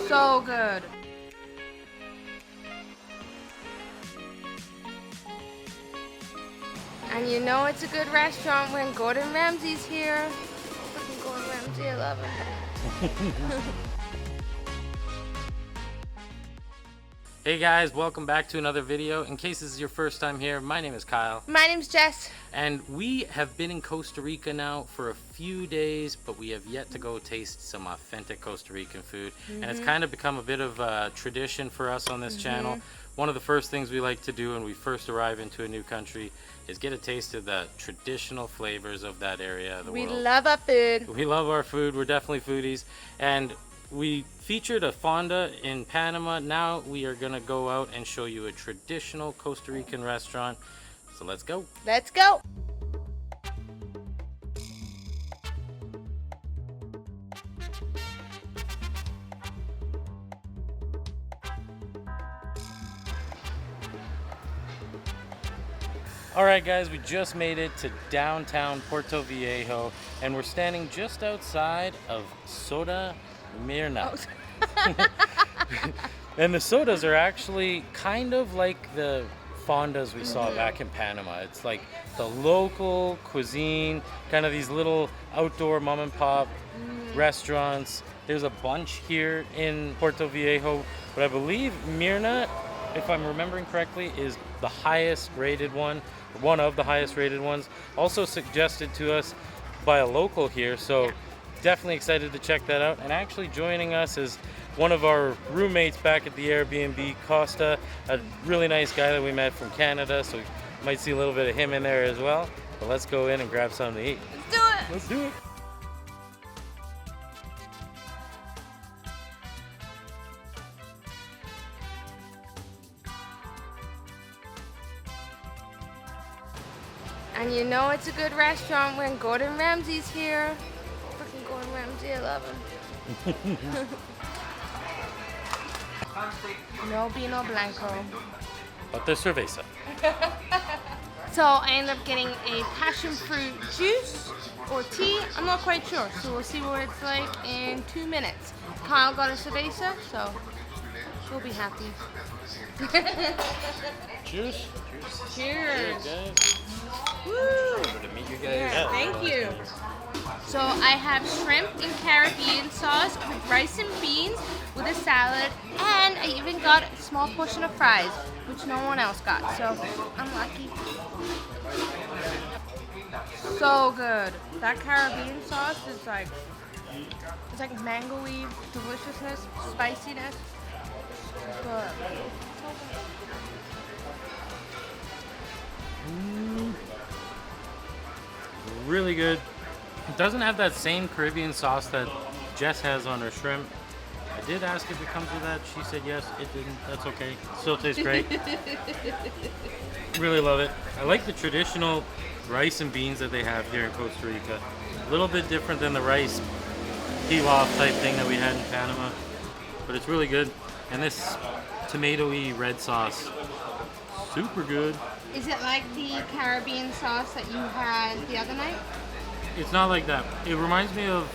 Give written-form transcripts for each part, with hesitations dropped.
So good. And you know it's a good restaurant when Gordon Ramsay's here. Freaking Gordon Ramsay, I love him. Hey guys, welcome back to another video. In case this is your first time here, my name is Kyle. My name's Jess. And we have been in Costa Rica now for a few days, but we have yet to go taste some authentic Costa Rican food. And it's kind of become a bit of a tradition for us on this channel. One of the first things we like to do when we first arrive into a new country is get a taste of the traditional flavors of that area of the world. We love our food. We love our food. We're definitely foodies. And we featured a fonda in Panama. Now we are going to go out and show you a traditional Costa Rican restaurant. So let's go. Let's go. Alright guys, we just made it to downtown Puerto Viejo and we're standing just outside of Soda Myrna. Oh. And the sodas are actually kind of like the fondas we saw back in Panama. It's like the local cuisine, kind of these little outdoor mom and pop restaurants. There's a bunch here in Puerto Viejo, but I believe Myrna, if I'm remembering correctly, is the highest rated one. One of the highest rated ones, also suggested to us by a local here, so definitely excited to check that out. And actually joining us is one of our roommates back at the Airbnb, Costa, a really nice guy that we met from Canada, so you might see a little bit of him in there as well. But let's go in and grab something to eat. Let's do it. Let's do it. And you know it's a good restaurant when Gordon Ramsay's here. Freaking Gordon Ramsay, I love him. No vino blanco. But the cerveza. So I ended up getting a passion fruit juice or tea. I'm not quite sure, so we'll see what it's like in 2 minutes. Kyle got a cerveza, so we'll be happy. Cheers. Cheers. Guys. Woo! To meet you guys. Yeah, thank you. So I have shrimp and Caribbean sauce with rice and beans with a salad, and I even got a small portion of fries, which no one else got, so I'm lucky. So good. That Caribbean sauce is like, it's like mango-y deliciousness, spiciness. Good. So good. Really good. It doesn't have that same Caribbean sauce that Jess has on her shrimp. I did ask if it comes with that. She said yes. It didn't. That's okay. Still tastes great. Really love it. I like the traditional rice and beans that they have here in Costa Rica. A little bit different than the rice pilaf type thing that we had in Panama, but it's really good. And this tomato-y red sauce, super good. Is it like the Caribbean sauce that you had the other night? It's not like that. It reminds me of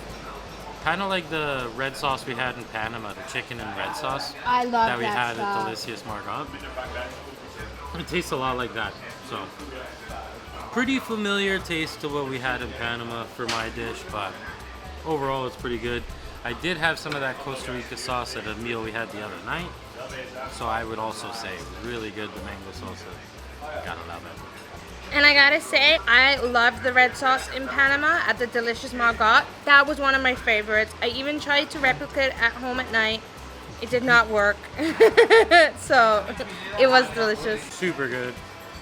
kind of like the red sauce we had in Panama, the chicken and red sauce. I love that we had stuff. at Delicious Margot. It tastes a lot like that. So pretty familiar taste to what we had in Panama for my dish, but overall it's pretty good. I did have some of that Costa Rica sauce at a meal we had the other night, so I would also say really good, the mango salsa. Gotta love it. And I gotta say, I love the red sauce in Panama at the Delicious Margot. That was one of my favorites. I even tried to replicate at home at night. It did not work. So, it was delicious. Super good.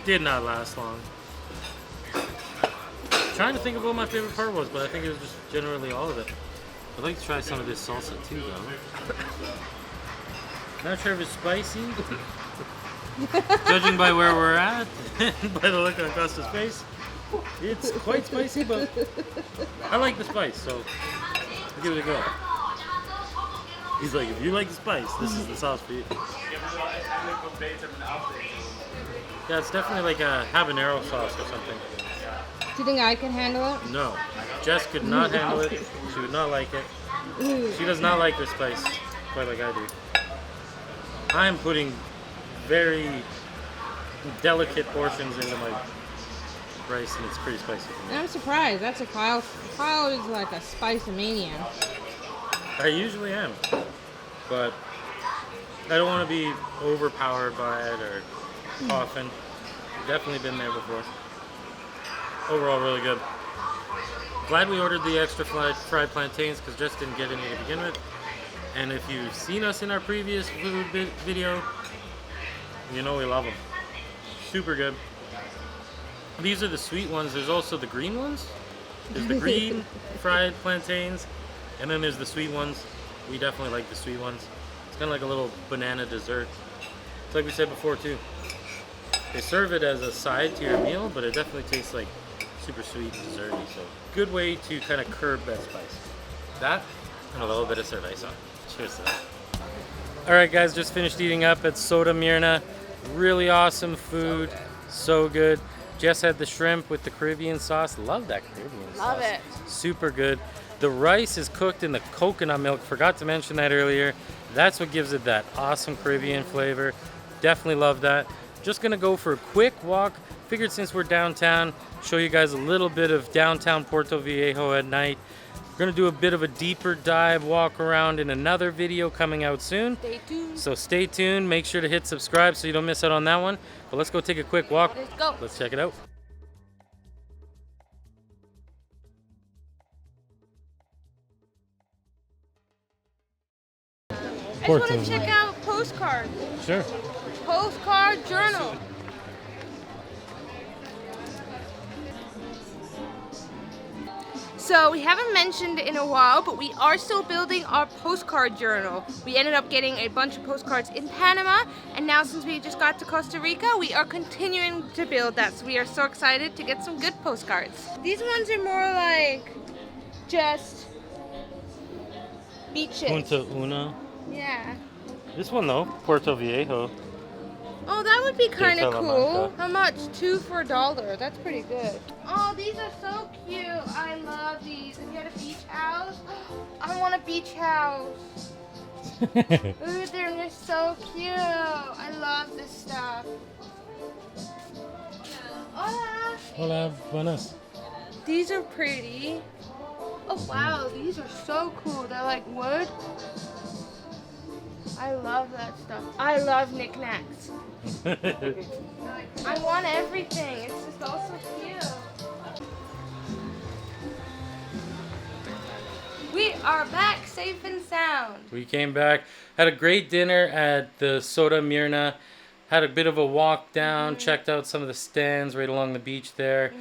Did not last long. Trying to think of what my favorite part was, but I think it was just generally all of it. I'd like to try some of this salsa too, though. Not sure if it's spicy. Judging by where we're at, and by the look on Costa's face, it's quite spicy, but I like the spice, so I'll give it a go. He's like, if you like the spice, this is the sauce for you. Yeah, it's definitely like a habanero sauce or something. Do you think I can handle it? No, Jess could not handle it. She would not like it. She does not like her spice. quite like I do. I'm putting very delicate portions into my rice, and it's pretty spicy for me. I'm surprised. That's a Kyle. Kyle is like a spicy maniac. I usually am, but I don't want to be overpowered by it or coughing. Definitely been there before. Overall, really good. Glad we ordered the extra fried plantains because just didn't get any to begin with. And if you've seen us in our previous food video, you know we love them. Super good. These are the sweet ones. There's also the green ones. There's the green fried plantains, and then there's the sweet ones. We definitely like the sweet ones. It's kind of like a little banana dessert. It's like we said before too. They serve it as a side to your meal, but it definitely tastes like super sweet and desserty. So good way to kind of curb that spice. That and a little bit of cerveza. Cheers to that. All right, guys, just finished eating up at Soda Myrna. Really awesome food, so good. Jess had the shrimp with the Caribbean sauce. Love that Caribbean sauce. Love it. Super good. The rice is cooked in the coconut milk. Forgot to mention that earlier. That's what gives it that awesome Caribbean flavor. Definitely love that. Just gonna go for a quick walk. Figured since we're downtown, show you guys a little bit of downtown Puerto Viejo at night. We're gonna do a bit of a deeper dive walk around in another video coming out soon. Stay tuned. So stay tuned. Make sure to hit subscribe so you don't miss out on that one. But let's go take a quick walk. Let's go. Let's check it out. I just want to check out postcards. Sure. Postcard journal. So we haven't mentioned in a while, but we are still building our postcard journal. We ended up getting a bunch of postcards in Panama, and now since we just got to Costa Rica, we are continuing to build that. So we are so excited to get some good postcards. These ones are more like just beaches. Punta Una. Yeah. This one though, Puerto Viejo. Oh, that would be kind of cool. Salamanca. How much? 2 for $1. That's pretty good. Oh, these are so cute. I love these. Have you had a beach house? I want a beach house. Ooh, they're just so cute. I love this stuff. Hola. Hola, buenas. These are pretty. Oh, wow. These are so cool. They're like wood. I love that stuff. I love knickknacks. I want everything. It's just all so cute. We are back safe and sound. We came back, had a great dinner at the Soda Myrna, had a bit of a walk down, checked out some of the stands right along the beach there,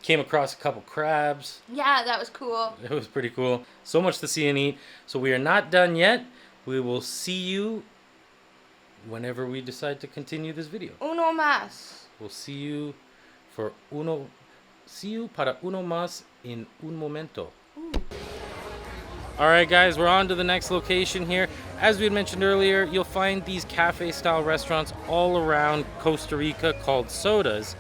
came across a couple crabs. Yeah, that was cool. It was pretty cool. So much to see and eat. So we are not done yet. We will see you whenever we decide to continue this video. Uno más. We'll see you para uno más en un momento. All right, guys, we're on to the next location here. As we had mentioned earlier, you'll find these cafe-style restaurants all around Costa Rica called sodas.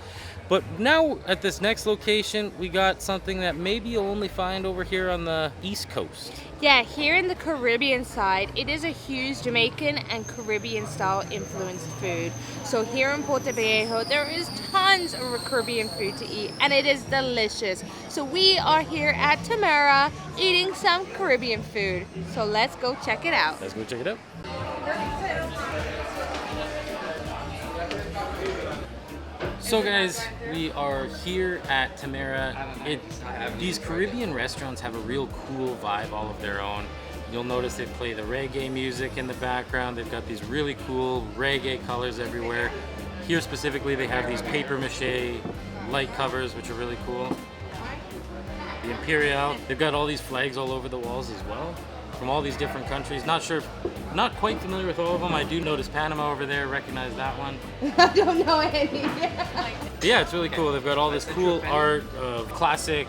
But now at this next location, we got something that maybe you'll only find over here on the East Coast. Yeah, here in the Caribbean side, it is a huge Jamaican and Caribbean style influenced food. So here in Puerto Viejo, there is tons of Caribbean food to eat, and it is delicious. So we are here at Tamara eating some Caribbean food. So let's go check it out. Let's go check it out. So guys, we are here at Tamara. These Caribbean restaurants have a real cool vibe all of their own. You'll notice they play the reggae music in the background. They've got these really cool reggae colors everywhere. Here specifically, they have these paper mache light covers, which are really cool. The Imperial, they've got all these flags all over the walls as well, from all these different countries. Not quite familiar with all of them. I do notice Panama over there, recognize that one. I don't know any. But yeah, it's really cool. They've got all this cool art of classic,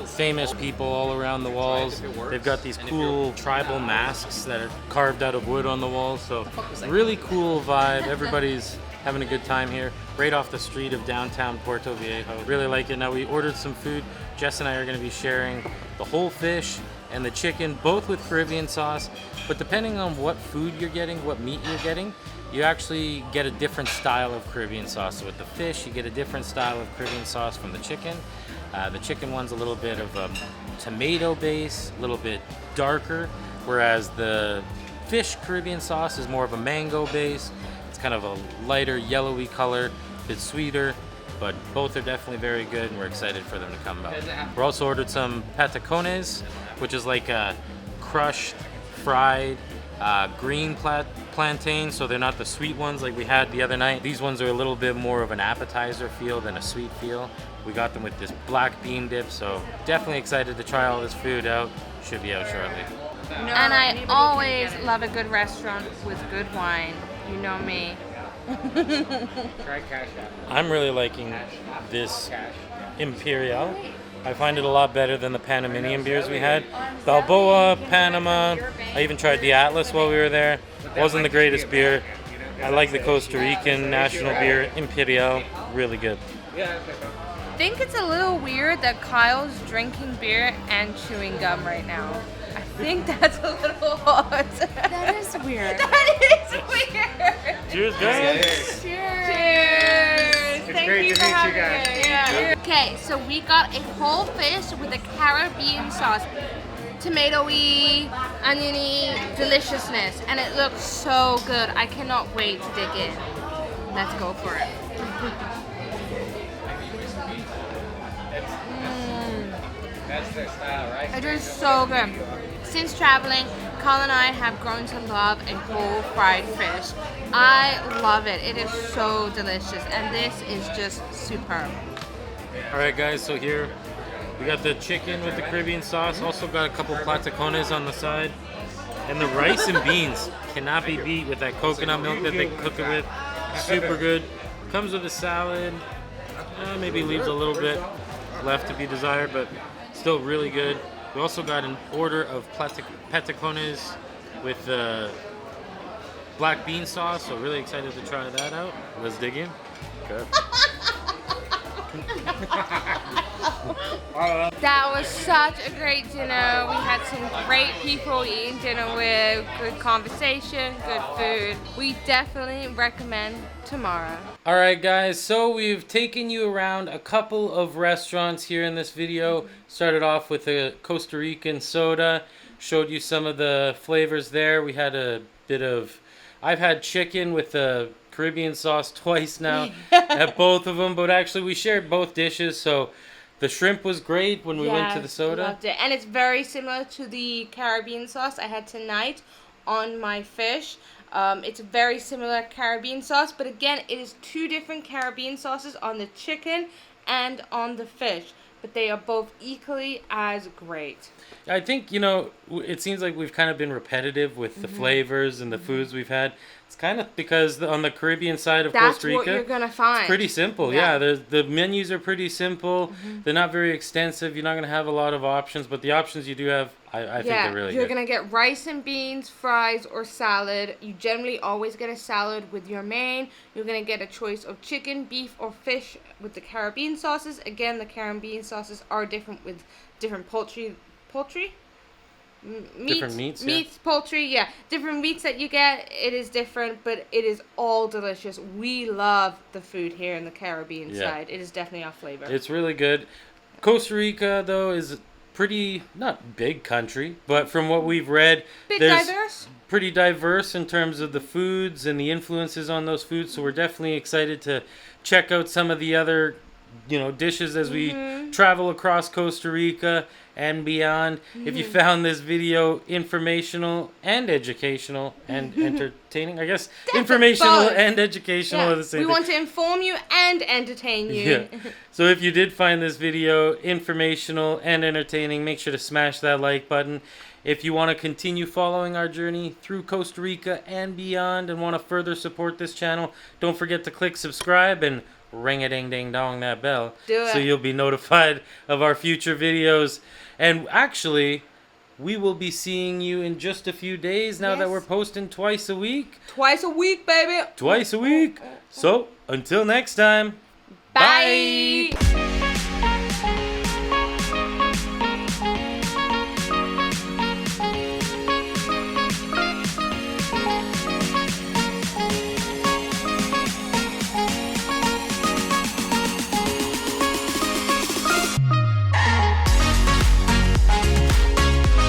famous people all around the walls. They've got these cool tribal masks that are carved out of wood on the walls. So really cool vibe. Everybody's having a good time here, right off the street of downtown Puerto Viejo. Really like it. Now we ordered some food. Jess and I are going to be sharing the whole fish and the chicken, both with Caribbean sauce. But depending on what food you're getting, what meat you're getting, you actually get a different style of Caribbean sauce. So with the fish, you get a different style of Caribbean sauce from the chicken. The chicken one's a little bit of a tomato base, a little bit darker, whereas the fish Caribbean sauce is more of a mango base. It's kind of a lighter yellowy color, a bit sweeter, but both are definitely very good, and we're excited for them to come out. We're also ordered some patacones, which is like a crushed, fried green plantain, so they're not the sweet ones like we had the other night. These ones are a little bit more of an appetizer feel than a sweet feel. We got them with this black bean dip, so definitely excited to try all this food out. Should be out shortly. And I always love a good restaurant with good wine. You know me. I'm really liking this Imperial. I find it a lot better than the Panamanian beers we had. Balboa, Panama. I even tried the Atlas while we were there. Wasn't the greatest beer. I like the Costa Rican national beer, Imperial. Really good. I think it's a little weird that Kyle's drinking beer and chewing gum right now. I think that's a little odd. That is weird. That is weird. Cheers, guys. Cheers. Cheers. It's Thank great you to for meet you having guys. me. Yeah. Okay, so we got a whole fish with a Caribbean sauce. Tomatoey, oniony deliciousness, and it looks so good. I cannot wait to dig in. Let's go for it. That's their style, right? It is so good. Since traveling, Carl and I have grown to love a whole fried fish. I love it. It is so delicious, and this is just superb. All right, guys, so here we got the chicken with the Caribbean sauce. Also got a couple patacones on the side. And the rice and beans cannot be beat with that coconut milk that they cook it with. Super good. Comes with a salad. Maybe leaves a little bit left to be desired, but still really good. We also got an order of patacones with black bean sauce, so really excited to try that out. Let's dig in. Okay. That was such a great dinner. We had some great people eating dinner with, good conversation, good food. We definitely recommend Tamara. All right, guys, so we've taken you around a couple of restaurants here in this video. Started off with a Costa Rican soda, showed you some of the flavors there. We had a bit of, I've had chicken with the Caribbean sauce twice now at both of them, but actually we shared both dishes, so the shrimp was great when we went to the soda. Loved it. And it's very similar to the Caribbean sauce I had tonight on my fish. It's a very similar Caribbean sauce, but again, it is two different Caribbean sauces on the chicken and on the fish, but they are both equally as great. I think, it seems like we've kind of been repetitive with the flavors and the foods we've had. It's kind of because on the Caribbean side of Costa Rica, that's what you're going to find. It's pretty simple. Yeah, the menus are pretty simple. They're not very extensive. You're not going to have a lot of options, but the options you do have, I think they're really you're good. going to get rice and beans, fries, or salad. You generally always get a salad with your main. You're going to get a choice of chicken, beef, or fish with the Caribbean sauces. Again, the Caribbean sauces are different with different poultry? Different meats, poultry, different meats that you get. It is different, but it is all delicious. We love the food here in the Caribbean side. It is definitely our flavor. It's really good. Costa Rica, though, is pretty, not big country, but from what we've read, diverse. Pretty diverse in terms of the foods and the influences on those foods. So we're definitely excited to check out some of the other dishes as we travel across Costa Rica and beyond. If you found this video informational and educational and entertaining, I guess informational and educational are the same We thing. want to inform you and entertain you. So if you did find this video informational and entertaining, make sure to smash that like button. If you want to continue following our journey through Costa Rica and beyond and want to further support this channel, don't forget to click subscribe and ring-a-ding-ding-dong that bell. Do it. So you'll be notified of our future videos. And actually, we will be seeing you in just a few days now that we're posting twice a week. Twice a week, baby. Twice a week. So, until next time. Bye.